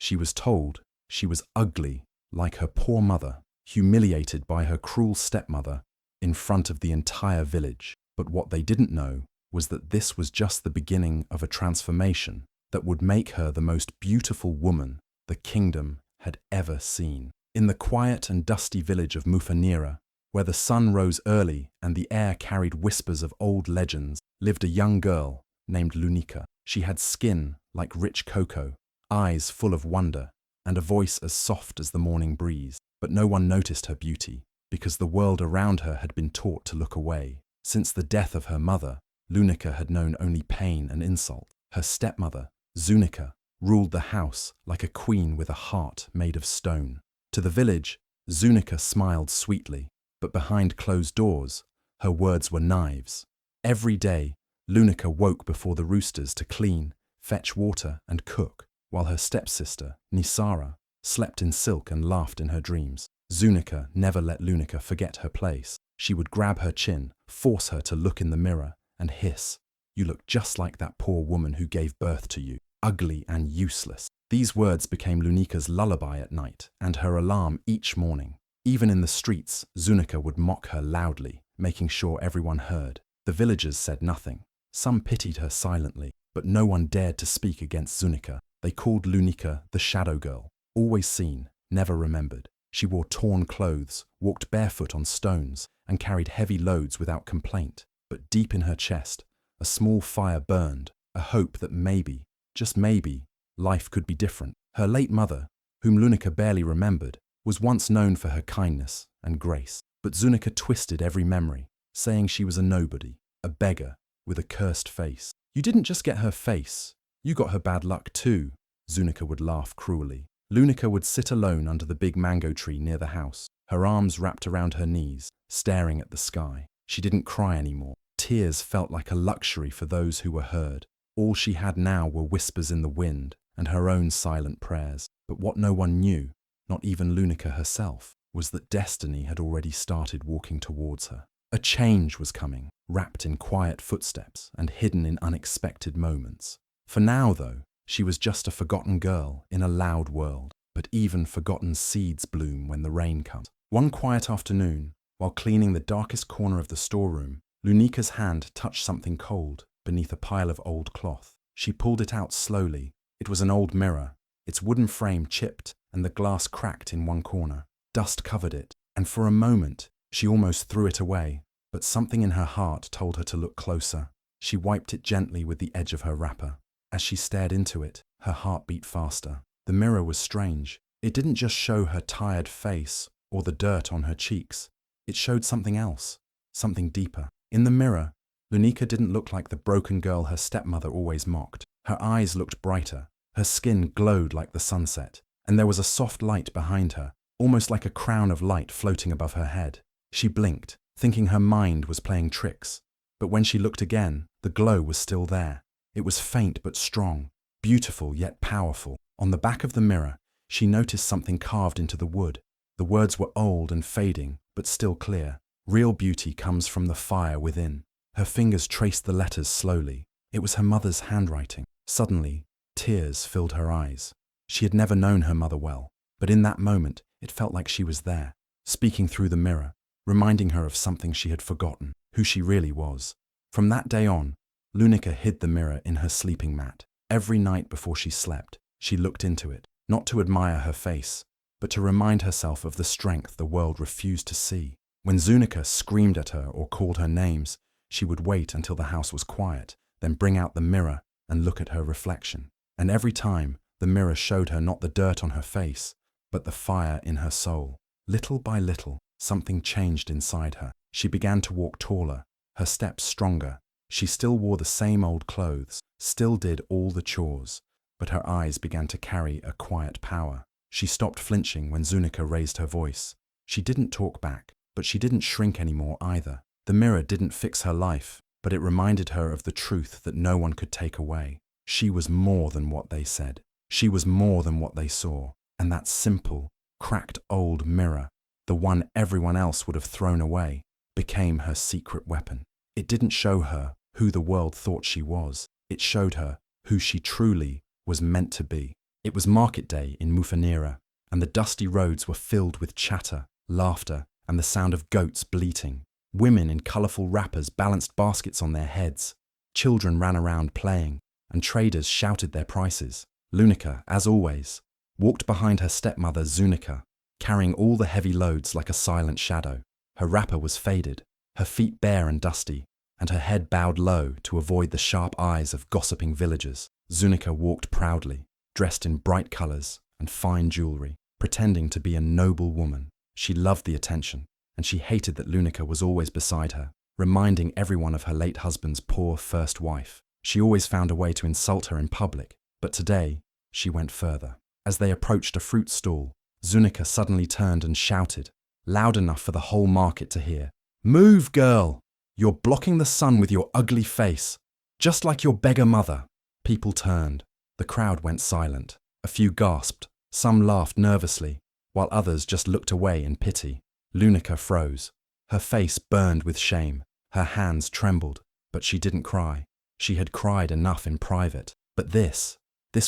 She was told she was ugly, like her poor mother, humiliated by her cruel stepmother in front of the entire village. But what they didn't know was that this was just the beginning of a transformation that would make her the most beautiful woman the kingdom had ever seen. In the quiet and dusty village of Mufanira, where the sun rose early and the air carried whispers of old legends, lived a young girl named Lunika. She had skin like rich cocoa, eyes full of wonder, and a voice as soft as the morning breeze. But no one noticed her beauty, because the world around her had been taught to look away. Since the death of her mother, Lunika had known only pain and insult. Her stepmother, Zunika, ruled the house like a queen with a heart made of stone. To the village, Zunika smiled sweetly, but behind closed doors, her words were knives. Every day, Lunika woke before the roosters to clean, fetch water, and cook, while her stepsister, Nisara, slept in silk and laughed in her dreams. Zunika never let Lunika forget her place. She would grab her chin, force her to look in the mirror, and hiss, "You look just like that poor woman who gave birth to you, ugly and useless." These words became Lunika's lullaby at night and her alarm each morning. Even in the streets, Zunika would mock her loudly, making sure everyone heard. The villagers said nothing. Some pitied her silently, but no one dared to speak against Zunika. They called Lunika the shadow girl, always seen, never remembered. She wore torn clothes, walked barefoot on stones, and carried heavy loads without complaint. But deep in her chest, a small fire burned, a hope that maybe, just maybe, life could be different. Her late mother, whom Lunika barely remembered, was once known for her kindness and grace. But Zunika twisted every memory, saying she was a nobody, a beggar, with a cursed face. "You didn't just get her face, you got her bad luck too," Zunika would laugh cruelly. Lunika would sit alone under the big mango tree near the house, her arms wrapped around her knees, staring at the sky. She didn't cry anymore. Tears felt like a luxury for those who were heard. All she had now were whispers in the wind and her own silent prayers. But what no one knew, not even Lunika herself, was that destiny had already started walking towards her. A change was coming, wrapped in quiet footsteps and hidden in unexpected moments. For now, though, she was just a forgotten girl in a loud world. But even forgotten seeds bloom when the rain comes. One quiet afternoon, while cleaning the darkest corner of the storeroom, Lunika's hand touched something cold beneath a pile of old cloth. She pulled it out slowly. It was an old mirror, its wooden frame chipped and the glass cracked in one corner. Dust covered it, and for a moment she almost threw it away, but something in her heart told her to look closer. She wiped it gently with the edge of her wrapper. As she stared into it, her heart beat faster. The mirror was strange. It didn't just show her tired face or the dirt on her cheeks. It showed something else, something deeper. In the mirror, Lunika didn't look like the broken girl her stepmother always mocked. Her eyes looked brighter, her skin glowed like the sunset, and there was a soft light behind her, almost like a crown of light floating above her head. She blinked, thinking her mind was playing tricks. But when she looked again, the glow was still there. It was faint but strong, beautiful yet powerful. On the back of the mirror, she noticed something carved into the wood. The words were old and fading, but still clear. "Real beauty comes from the fire within." Her fingers traced the letters slowly. It was her mother's handwriting. Suddenly, tears filled her eyes. She had never known her mother well, but in that moment, it felt like she was there, speaking through the mirror, reminding her of something she had forgotten, who she really was. From that day on, Lunika hid the mirror in her sleeping mat. Every night before she slept, she looked into it, not to admire her face, but to remind herself of the strength the world refused to see. When Zunika screamed at her or called her names, she would wait until the house was quiet, then bring out the mirror and look at her reflection. And every time, the mirror showed her not the dirt on her face, but the fire in her soul. Little by little, something changed inside her. She began to walk taller, her steps stronger. She still wore the same old clothes, still did all the chores, but her eyes began to carry a quiet power. She stopped flinching when Zunika raised her voice. She didn't talk back, but she didn't shrink anymore either. The mirror didn't fix her life, but it reminded her of the truth that no one could take away. She was more than what they said. She was more than what they saw. And that simple, cracked old mirror, the one everyone else would have thrown away, became her secret weapon. It didn't show her who the world thought she was. It showed her who she truly was meant to be. It was market day in Mufanira, and the dusty roads were filled with chatter, laughter, and the sound of goats bleating. Women in colourful wrappers balanced baskets on their heads. Children ran around playing, and traders shouted their prices. Lunika, as always, walked behind her stepmother Zunika, carrying all the heavy loads like a silent shadow. Her wrapper was faded, her feet bare and dusty, and her head bowed low to avoid the sharp eyes of gossiping villagers. Zunika walked proudly, dressed in bright colours and fine jewellery, pretending to be a noble woman. She loved the attention, and she hated that Lunika was always beside her, reminding everyone of her late husband's poor first wife. She always found a way to insult her in public, but today she went further. As they approached a fruit stall, Zunika suddenly turned and shouted, loud enough for the whole market to hear, "Move, girl! You're blocking the sun with your ugly face, just like your beggar mother." People turned. The crowd went silent. A few gasped, some laughed nervously, while others just looked away in pity. Lunika froze. Her face burned with shame. Her hands trembled, but she didn't cry. She had cried enough in private. But this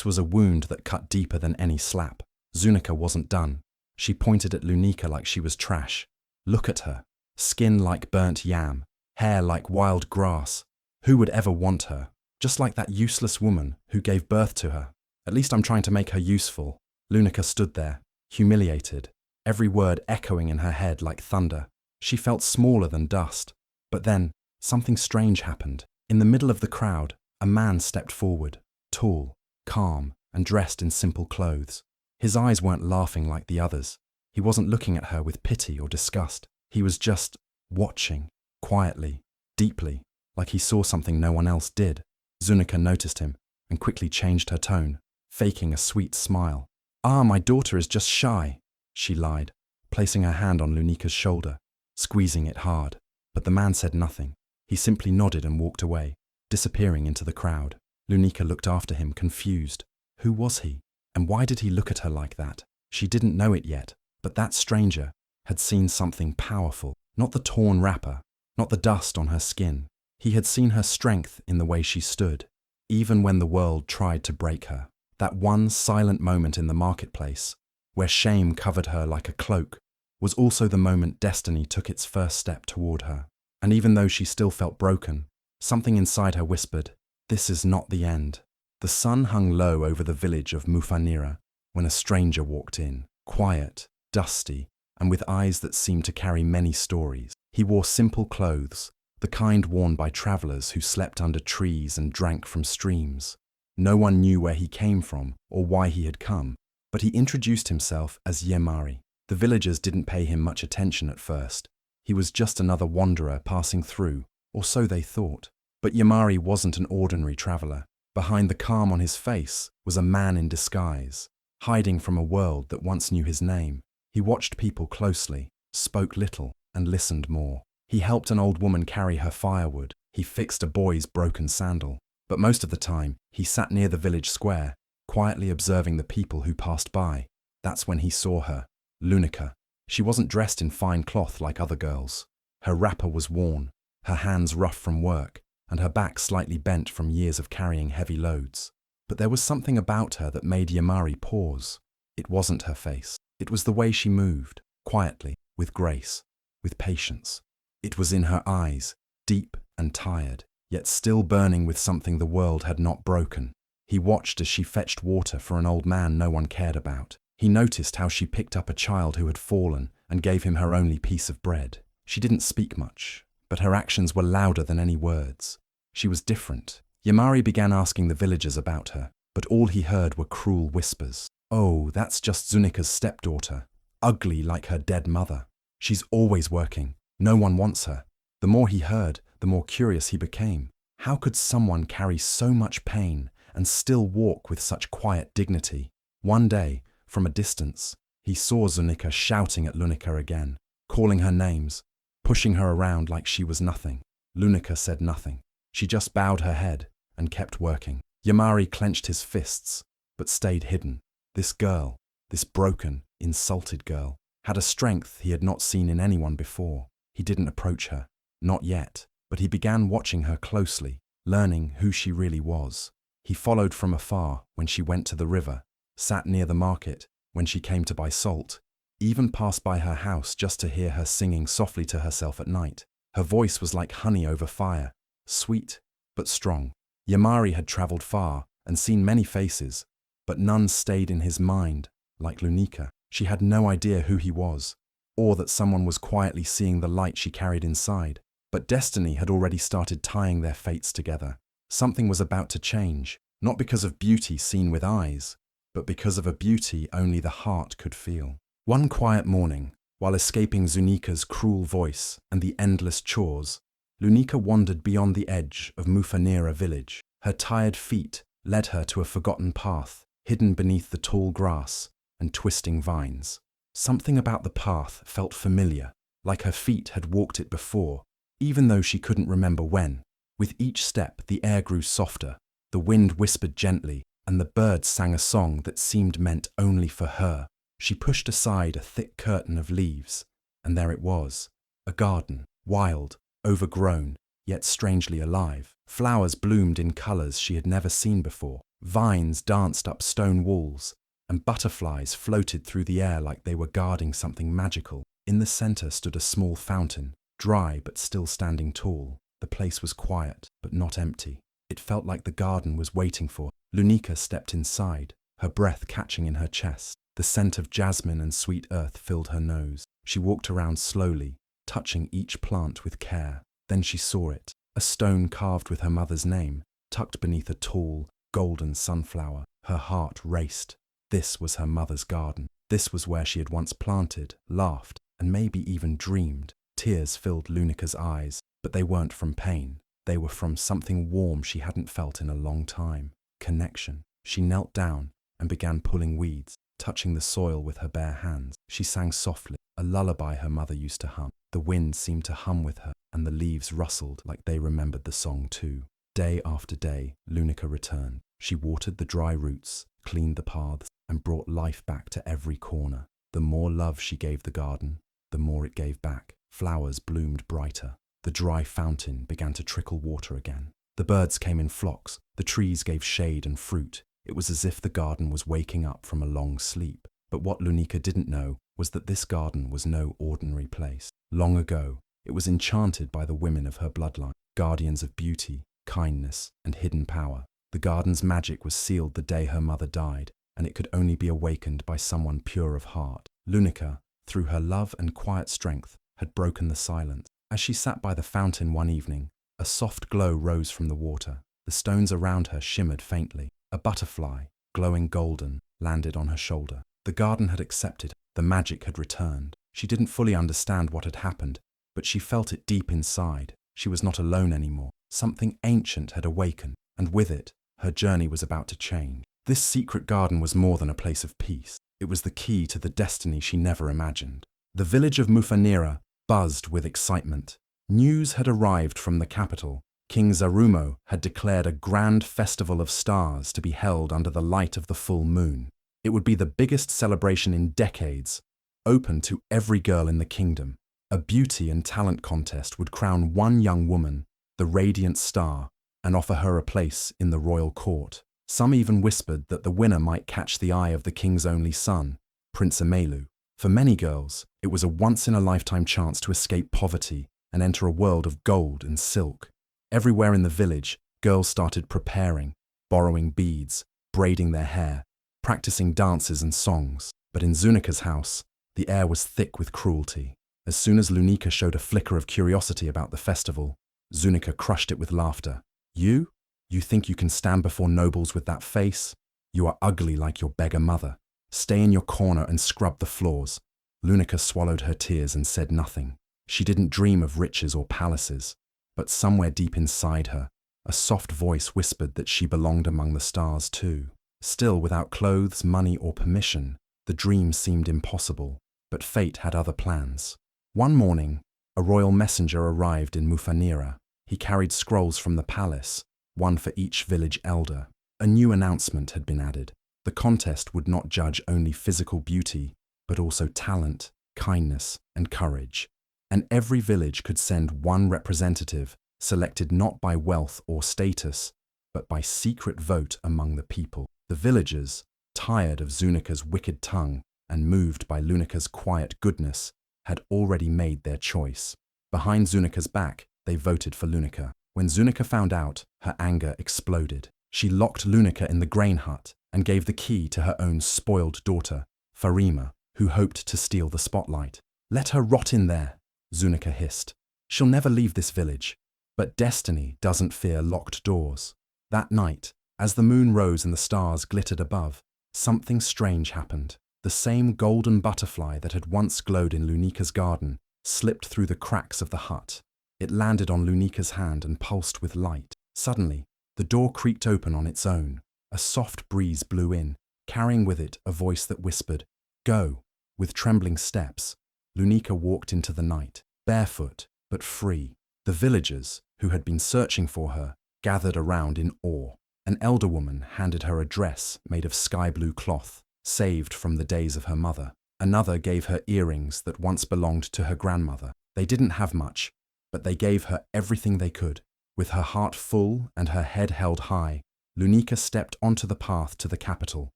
was a wound that cut deeper than any slap. Zunika wasn't done. She pointed at Lunika like she was trash. Look at her. Skin like burnt yam. Hair like wild grass. Who would ever want her? Just like that useless woman who gave birth to her. At least I'm trying to make her useful. Lunika stood there, humiliated, every word echoing in her head like thunder. She felt smaller than dust. But then, something strange happened. In the middle of the crowd, a man stepped forward, tall, calm, and dressed in simple clothes. His eyes weren't laughing like the others. He wasn't looking at her with pity or disgust. He was just watching, quietly, deeply, like he saw something no one else did. Zunika noticed him and quickly changed her tone, faking a sweet smile. "Ah, my daughter is just shy," she lied, placing her hand on Lunika's shoulder, squeezing it hard. But the man said nothing. He simply nodded and walked away, disappearing into the crowd. Lunika looked after him, confused. Who was he? And why did he look at her like that? She didn't know it yet, but that stranger had seen something powerful. Not the torn wrapper, not the dust on her skin. He had seen her strength in the way she stood, even when the world tried to break her. That one silent moment in the marketplace, where shame covered her like a cloak, was also the moment destiny took its first step toward her. And even though she still felt broken, something inside her whispered, "This is not the end." The sun hung low over the village of Mufanira when a stranger walked in, quiet, dusty, and with eyes that seemed to carry many stories. He wore simple clothes, the kind worn by travellers who slept under trees and drank from streams. No one knew where he came from or why he had come, but he introduced himself as Yemari. The villagers didn't pay him much attention at first. He was just another wanderer passing through, or so they thought. But Yemari wasn't an ordinary traveller. Behind the calm on his face was a man in disguise, hiding from a world that once knew his name. He watched people closely, spoke little, and listened more. He helped an old woman carry her firewood. He fixed a boy's broken sandal. But most of the time, he sat near the village square, quietly observing the people who passed by. That's when he saw her, Lunika. She wasn't dressed in fine cloth like other girls. Her wrapper was worn, her hands rough from work, and her back slightly bent from years of carrying heavy loads. But there was something about her that made Yemari pause. It wasn't her face. It was the way she moved, quietly, with grace, with patience. It was in her eyes, deep and tired, yet still burning with something the world had not broken. He watched as she fetched water for an old man no one cared about. He noticed how she picked up a child who had fallen and gave him her only piece of bread. She didn't speak much, but her actions were louder than any words. She was different. Yemari began asking the villagers about her, but all he heard were cruel whispers. "Oh, that's just Zunika's stepdaughter, ugly like her dead mother. She's always working. No one wants her." The more he heard, the more curious he became. How could someone carry so much pain and still walk with such quiet dignity? One day, from a distance, he saw Zunika shouting at Lunika again, calling her names, pushing her around like she was nothing. Lunika said nothing. She just bowed her head and kept working. Yemari clenched his fists, but stayed hidden. This girl, this broken, insulted girl, had a strength he had not seen in anyone before. He didn't approach her, not yet, but he began watching her closely, learning who she really was. He followed from afar when she went to the river, sat near the market when she came to buy salt, even passed by her house just to hear her singing softly to herself at night. Her voice was like honey over fire, sweet but strong. Yamari had travelled far and seen many faces, but none stayed in his mind like Lunika. She had no idea who he was, or that someone was quietly seeing the light she carried inside. But destiny had already started tying their fates together. Something was about to change, not because of beauty seen with eyes, but because of a beauty only the heart could feel. One quiet morning, while escaping Zunika's cruel voice and the endless chores, Lunika wandered beyond the edge of Mufanira village. Her tired feet led her to a forgotten path, hidden beneath the tall grass and twisting vines. Something about the path felt familiar, like her feet had walked it before, even though she couldn't remember when. With each step, the air grew softer, the wind whispered gently, and the birds sang a song that seemed meant only for her. She pushed aside a thick curtain of leaves, and there it was, a garden, wild, overgrown, yet strangely alive. Flowers bloomed in colours she had never seen before. Vines danced up stone walls, and butterflies floated through the air like they were guarding something magical. In the centre stood a small fountain, dry but still standing tall. The place was quiet, but not empty. It felt like the garden was waiting for her. Lunika stepped inside, her breath catching in her chest. The scent of jasmine and sweet earth filled her nose. She walked around slowly, touching each plant with care. Then she saw it, a stone carved with her mother's name, tucked beneath a tall, golden sunflower. Her heart raced. This was her mother's garden. This was where she had once planted, laughed, and maybe even dreamed. Tears filled Lunika's eyes, but they weren't from pain. They were from something warm she hadn't felt in a long time. Connection. She knelt down and began pulling weeds, touching the soil with her bare hands. She sang softly, a lullaby her mother used to hum. The wind seemed to hum with her, and the leaves rustled like they remembered the song too. Day after day, Lunika returned. She watered the dry roots, cleaned the paths, and brought life back to every corner. The more love she gave the garden, the more it gave back. Flowers bloomed brighter. The dry fountain began to trickle water again. The birds came in flocks. The trees gave shade and fruit. It was as if the garden was waking up from a long sleep. But what Lunika didn't know was that this garden was no ordinary place. Long ago, it was enchanted by the women of her bloodline, guardians of beauty, kindness, and hidden power. The garden's magic was sealed the day her mother died, and it could only be awakened by someone pure of heart. Lunika, through her love and quiet strength, had broken the silence. As she sat by the fountain one evening, a soft glow rose from the water. The stones around her shimmered faintly. A butterfly, glowing golden, landed on her shoulder. The garden had accepted. The magic had returned. She didn't fully understand what had happened, but she felt it deep inside. She was not alone anymore. Something ancient had awakened, and with it, her journey was about to change. This secret garden was more than a place of peace. It was the key to the destiny she never imagined. The village of Mufanira buzzed with excitement. News had arrived from the capital. King Zarumo had declared a grand festival of stars to be held under the light of the full moon. It would be the biggest celebration in decades, open to every girl in the kingdom. A beauty and talent contest would crown one young woman, the radiant star, and offer her a place in the royal court. Some even whispered that the winner might catch the eye of the king's only son, Prince Amelu. For many girls, it was a once-in-a-lifetime chance to escape poverty and enter a world of gold and silk. Everywhere in the village, girls started preparing, borrowing beads, braiding their hair, practicing dances and songs. But in Zunika's house, the air was thick with cruelty. As soon as Lunika showed a flicker of curiosity about the festival, Zunika crushed it with laughter. You think you can stand before nobles with that face? You are ugly like your beggar mother. Stay in your corner and scrub the floors. Lunika swallowed her tears and said nothing. She didn't dream of riches or palaces, but somewhere deep inside her, a soft voice whispered that she belonged among the stars too. Still, without clothes, money, or permission, the dream seemed impossible, but fate had other plans. One morning, a royal messenger arrived in Mufanira. He carried scrolls from the palace, one for each village elder. A new announcement had been added. The contest would not judge only physical beauty, but also talent, kindness, and courage. And every village could send one representative, selected not by wealth or status, but by secret vote among the people. The villagers, tired of Zunika's wicked tongue and moved by Lunika's quiet goodness, had already made their choice. Behind Zunika's back, they voted for Lunika. When Zunika found out, her anger exploded. She locked Lunika in the grain hut and gave the key to her own spoiled daughter, Farima, who hoped to steal the spotlight. "Let her rot in there," Zunika hissed. "She'll never leave this village." But destiny doesn't fear locked doors. That night, as the moon rose and the stars glittered above, something strange happened. The same golden butterfly that had once glowed in Lunika's garden slipped through the cracks of the hut. It landed on Lunika's hand and pulsed with light. Suddenly, the door creaked open on its own. A soft breeze blew in, carrying with it a voice that whispered, "Go." With trembling steps, Lunika walked into the night, barefoot but free. The villagers, who had been searching for her, gathered around in awe. An elder woman handed her a dress made of sky-blue cloth, saved from the days of her mother. Another gave her earrings that once belonged to her grandmother. They didn't have much, but they gave her everything they could. With her heart full and her head held high, Lunika stepped onto the path to the capital.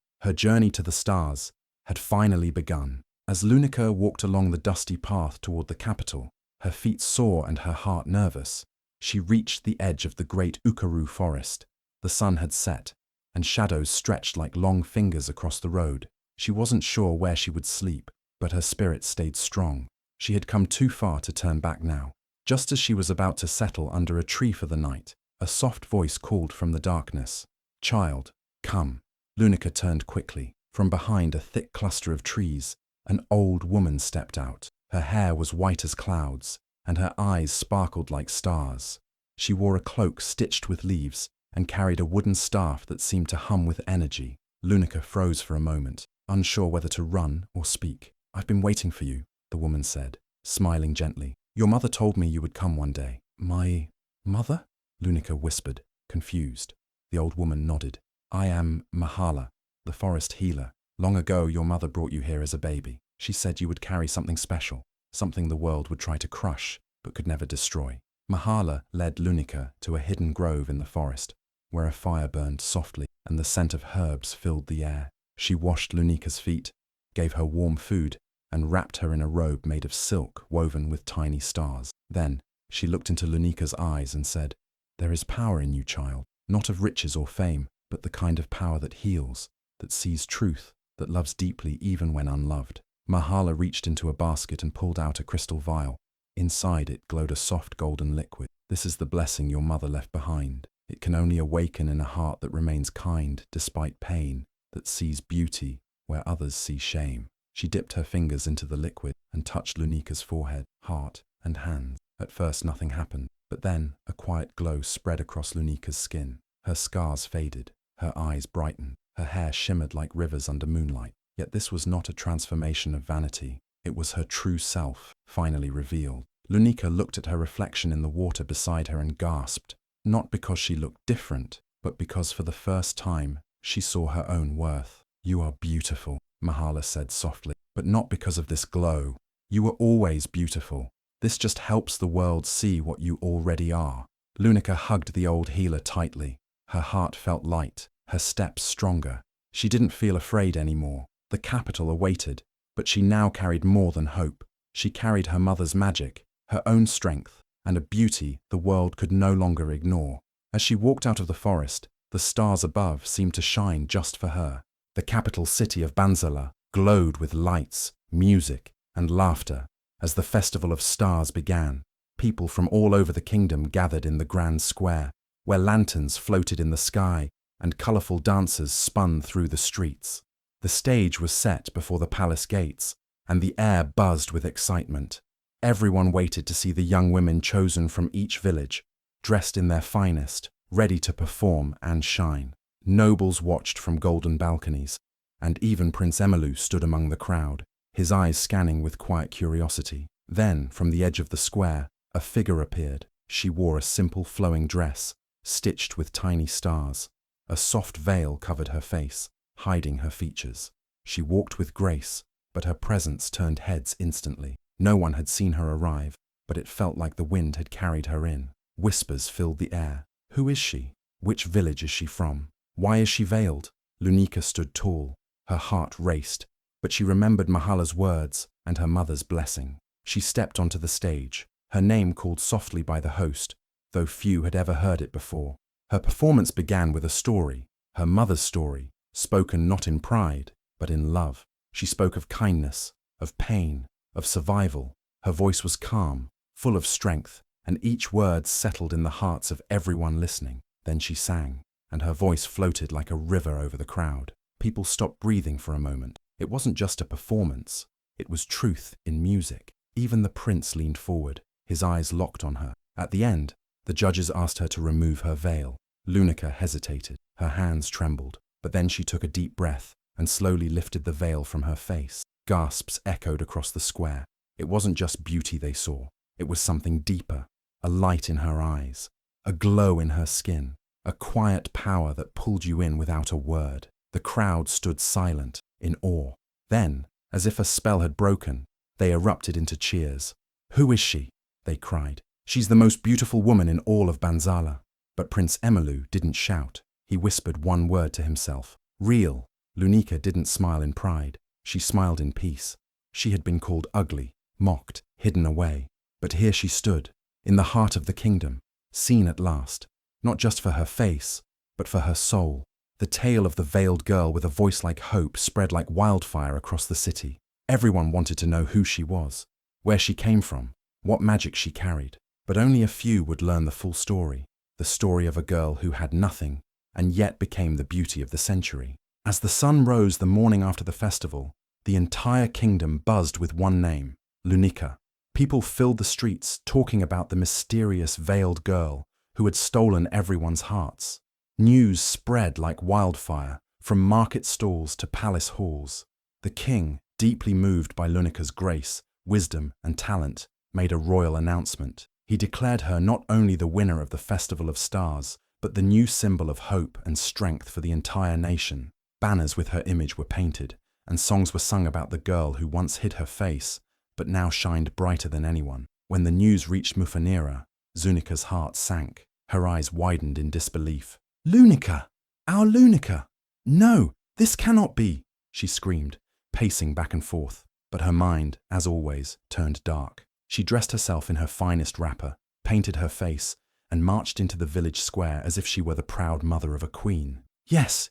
Her journey to the stars had finally begun. As Lunika walked along the dusty path toward the capital, her feet sore and her heart nervous, she reached the edge of the great Ukaru forest. The sun had set, and shadows stretched like long fingers across the road. She wasn't sure where she would sleep, but her spirit stayed strong. She had come too far to turn back now. Just as she was about to settle under a tree for the night, a soft voice called from the darkness, "Child, come." Lunika turned quickly. From behind a thick cluster of trees, an old woman stepped out. Her hair was white as clouds, and her eyes sparkled like stars. She wore a cloak stitched with leaves and carried a wooden staff that seemed to hum with energy. Lunika froze for a moment, unsure whether to run or speak. "I've been waiting for you," the woman said, smiling gently. "Your mother told me you would come one day." "My mother?" Lunika whispered, confused. The old woman nodded. "I am Mahala, the forest healer. Long ago, your mother brought you here as a baby. She said you would carry something special, something the world would try to crush, but could never destroy." Mahala led Lunika to a hidden grove in the forest, where a fire burned softly and the scent of herbs filled the air. She washed Lunika's feet, gave her warm food, and wrapped her in a robe made of silk woven with tiny stars. Then she looked into Lunika's eyes and said, "There is power in you, child, not of riches or fame, but the kind of power that heals, that sees truth, that loves deeply even when unloved." Mahala reached into a basket and pulled out a crystal vial. Inside it glowed a soft golden liquid. "This is the blessing your mother left behind. It can only awaken in a heart that remains kind despite pain, that sees beauty where others see shame." She dipped her fingers into the liquid and touched Lunika's forehead, heart, and hands. At first nothing happened, but then a quiet glow spread across Lunika's skin. Her scars faded, her eyes brightened, her hair shimmered like rivers under moonlight. Yet this was not a transformation of vanity. It was her true self, finally revealed. Lunika looked at her reflection in the water beside her and gasped, not because she looked different, but because for the first time she saw her own worth. "You are beautiful," Mahala said softly, "but not because of this glow. You were always beautiful. This just helps the world see what you already are." Lunika hugged the old healer tightly. Her heart felt light, her steps stronger. She didn't feel afraid anymore. The capital awaited, but she now carried more than hope. She carried her mother's magic, her own strength, and a beauty the world could no longer ignore. As she walked out of the forest, the stars above seemed to shine just for her. The capital city of Banzala glowed with lights, music, and laughter. As the Festival of Stars began, people from all over the kingdom gathered in the grand square, where lanterns floated in the sky and colourful dancers spun through the streets. The stage was set before the palace gates, and the air buzzed with excitement. Everyone waited to see the young women chosen from each village, dressed in their finest, ready to perform and shine. Nobles watched from golden balconies, and even Prince Emilu stood among the crowd, his eyes scanning with quiet curiosity. Then, from the edge of the square, a figure appeared. She wore a simple flowing dress, stitched with tiny stars. A soft veil covered her face, hiding her features. She walked with grace, but her presence turned heads instantly. No one had seen her arrive, but it felt like the wind had carried her in. Whispers filled the air. Who is she? Which village is she from? Why is she veiled? Lunika stood tall, Her heart raced, but she remembered Mahala's words and her mother's blessing. She stepped onto the stage, her name called softly by the host, though few had ever heard it before. Her performance began with a story, her mother's story, spoken not in pride, but in love. She spoke of kindness, of pain, of survival. Her voice was calm, full of strength, and each word settled in the hearts of everyone listening. Then she sang, and her voice floated like a river over the crowd. People stopped breathing for a moment. It wasn't just a performance, it was truth in music. Even the prince leaned forward, his eyes locked on her. At the end, the judges asked her to remove her veil. Lunika hesitated, her hands trembled, but then she took a deep breath and slowly lifted the veil from her face. Gasps echoed across the square. It wasn't just beauty they saw, it was something deeper, a light in her eyes, a glow in her skin, a quiet power that pulled you in without a word. The crowd stood silent, in awe. Then, as if a spell had broken, they erupted into cheers. "Who is she?" they cried. "She's the most beautiful woman in all of Banzala." But Prince Emelu didn't shout. He whispered one word to himself. "Real." Lunika didn't smile in pride. She smiled in peace. She had been called ugly, mocked, hidden away. But here she stood, in the heart of the kingdom, seen at last, not just for her face, but for her soul. The tale of the veiled girl with a voice like hope spread like wildfire across the city. Everyone wanted to know who she was, where she came from, what magic she carried. But only a few would learn the full story, the story of a girl who had nothing and yet became the beauty of the century. As the sun rose the morning after the festival, the entire kingdom buzzed with one name, Lunika. People filled the streets talking about the mysterious veiled girl who had stolen everyone's hearts. News spread like wildfire, from market stalls to palace halls. The king, deeply moved by Lunika's grace, wisdom, and talent, made a royal announcement. He declared her not only the winner of the Festival of Stars, but the new symbol of hope and strength for the entire nation. Banners with her image were painted, and songs were sung about the girl who once hid her face, but now shined brighter than anyone. When the news reached Mufanira, Zunika's heart sank. Her eyes widened in disbelief. "Lunika! Our Lunika! No, this cannot be!" she screamed, pacing back and forth. But her mind, as always, turned dark. She dressed herself in her finest wrapper, painted her face, and marched into the village square as if she were the proud mother of a queen. Yes,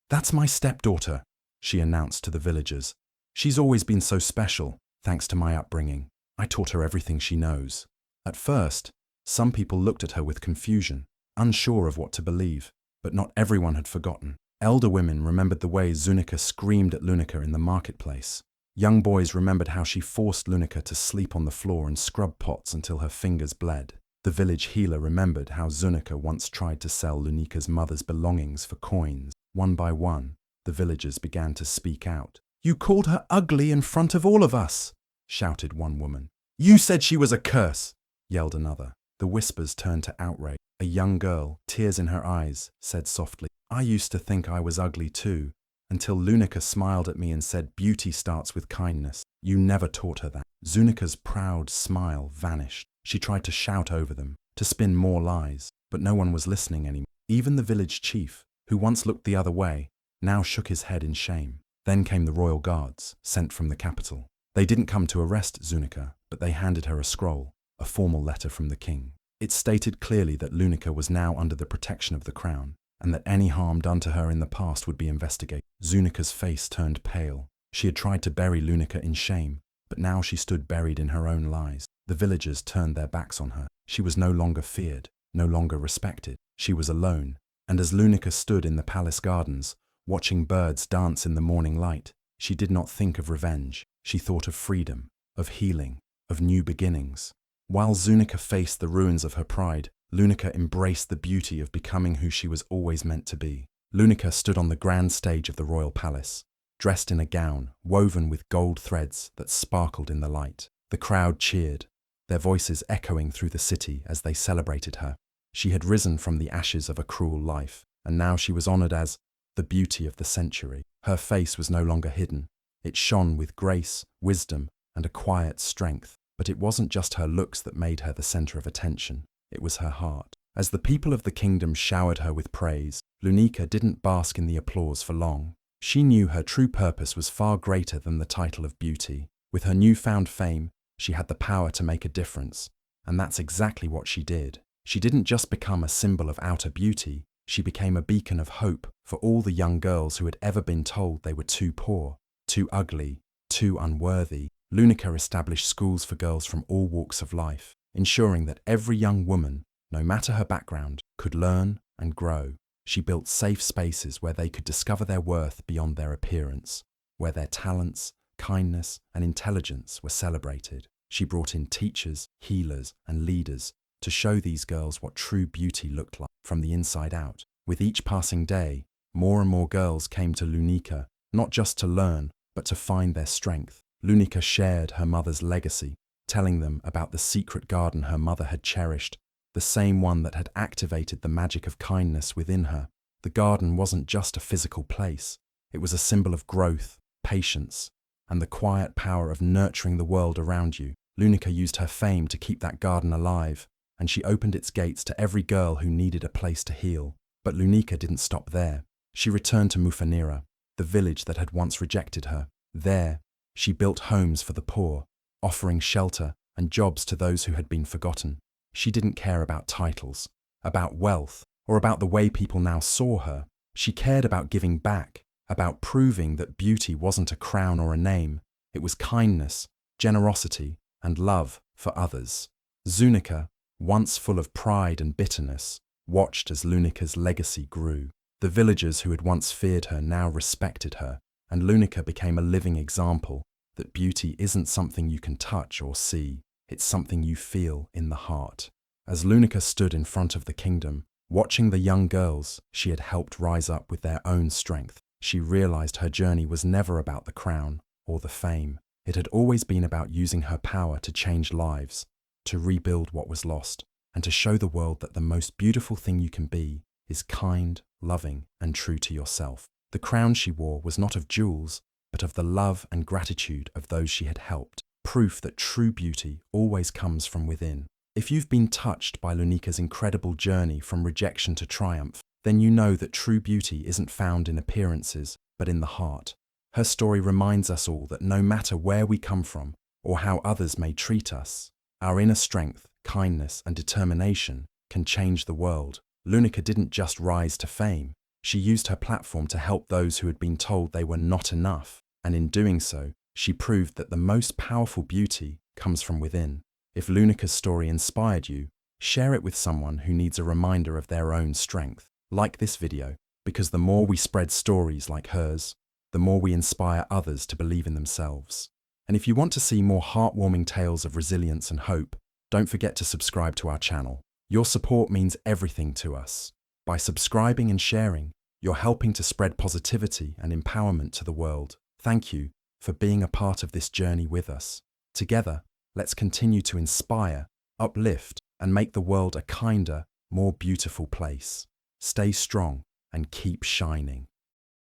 that's my stepdaughter," she announced to the villagers. "She's always been so special, thanks to my upbringing. I taught her everything she knows." At first, some people looked at her with confusion, unsure of what to believe, but not everyone had forgotten. Elder women remembered the way Zunika screamed at Lunika in the marketplace. Young boys remembered how she forced Lunika to sleep on the floor and scrub pots until her fingers bled. The village healer remembered how Zunika once tried to sell Lunika's mother's belongings for coins. One by one, the villagers began to speak out. "You called her ugly in front of all of us," shouted one woman. "You said she was a curse," yelled another. The whispers turned to outrage. A young girl, tears in her eyes, said softly, "I used to think I was ugly too, until Lunika smiled at me and said beauty starts with kindness. You never taught her that." Zunika's proud smile vanished. She tried to shout over them, to spin more lies, but no one was listening anymore. Even the village chief, who once looked the other way, now shook his head in shame. Then came the royal guards, sent from the capital. They didn't come to arrest Zunika, but they handed her a scroll, a formal letter from the king. It stated clearly that Lunika was now under the protection of the crown, and that any harm done to her in the past would be investigated. Zunika's face turned pale. She had tried to bury Lunika in shame, but now she stood buried in her own lies. The villagers turned their backs on her. She was no longer feared, no longer respected. She was alone, and as Lunika stood in the palace gardens, watching birds dance in the morning light, she did not think of revenge. She thought of freedom, of healing, of new beginnings. While Zunika faced the ruins of her pride, Lunika embraced the beauty of becoming who she was always meant to be. Lunika stood on the grand stage of the royal palace, dressed in a gown woven with gold threads that sparkled in the light. The crowd cheered, their voices echoing through the city as they celebrated her. She had risen from the ashes of a cruel life, and now she was honored as the beauty of the century. Her face was no longer hidden. It shone with grace, wisdom, and a quiet strength. But it wasn't just her looks that made her the center of attention. It was her heart. As the people of the kingdom showered her with praise, Lunika didn't bask in the applause for long. She knew her true purpose was far greater than the title of beauty. With her newfound fame, she had the power to make a difference, and that's exactly what she did. She didn't just become a symbol of outer beauty, she became a beacon of hope for all the young girls who had ever been told they were too poor, too ugly, too unworthy. Lunika established schools for girls from all walks of life, ensuring that every young woman, no matter her background, could learn and grow. She built safe spaces where they could discover their worth beyond their appearance, where their talents, kindness, and intelligence were celebrated. She brought in teachers, healers, and leaders to show these girls what true beauty looked like from the inside out. With each passing day, more and more girls came to Lunika, not just to learn, but to find their strength. Lunika shared her mother's legacy, telling them about the secret garden her mother had cherished, the same one that had activated the magic of kindness within her. The garden wasn't just a physical place, it was a symbol of growth, patience, and the quiet power of nurturing the world around you. Lunika used her fame to keep that garden alive, and she opened its gates to every girl who needed a place to heal. But Lunika didn't stop there. She returned to Mufanira, the village that had once rejected her. There, she built homes for the poor, offering shelter and jobs to those who had been forgotten. She didn't care about titles, about wealth, or about the way people now saw her. She cared about giving back, about proving that beauty wasn't a crown or a name. It was kindness, generosity, and love for others. Zunika, once full of pride and bitterness, watched as Lunika's legacy grew. The villagers who had once feared her now respected her, and Lunika became a living example that beauty isn't something you can touch or see, it's something you feel in the heart. As Lunika stood in front of the kingdom, watching the young girls she had helped rise up with their own strength, she realized her journey was never about the crown or the fame. It had always been about using her power to change lives, to rebuild what was lost, and to show the world that the most beautiful thing you can be is kind, loving, and true to yourself. The crown she wore was not of jewels, but of the love and gratitude of those she had helped, proof that true beauty always comes from within. If you've been touched by Lunika's incredible journey from rejection to triumph, then you know that true beauty isn't found in appearances, but in the heart. Her story reminds us all that no matter where we come from or how others may treat us, our inner strength, kindness, and determination can change the world. Lunika didn't just rise to fame. She used her platform to help those who had been told they were not enough, and in doing so, she proved that the most powerful beauty comes from within. If Lunika's story inspired you, share it with someone who needs a reminder of their own strength. Like this video, because the more we spread stories like hers, the more we inspire others to believe in themselves. And if you want to see more heartwarming tales of resilience and hope, don't forget to subscribe to our channel. Your support means everything to us. By subscribing and sharing, you're helping to spread positivity and empowerment to the world. Thank you for being a part of this journey with us. Together, let's continue to inspire, uplift, and make the world a kinder, more beautiful place. Stay strong and keep shining.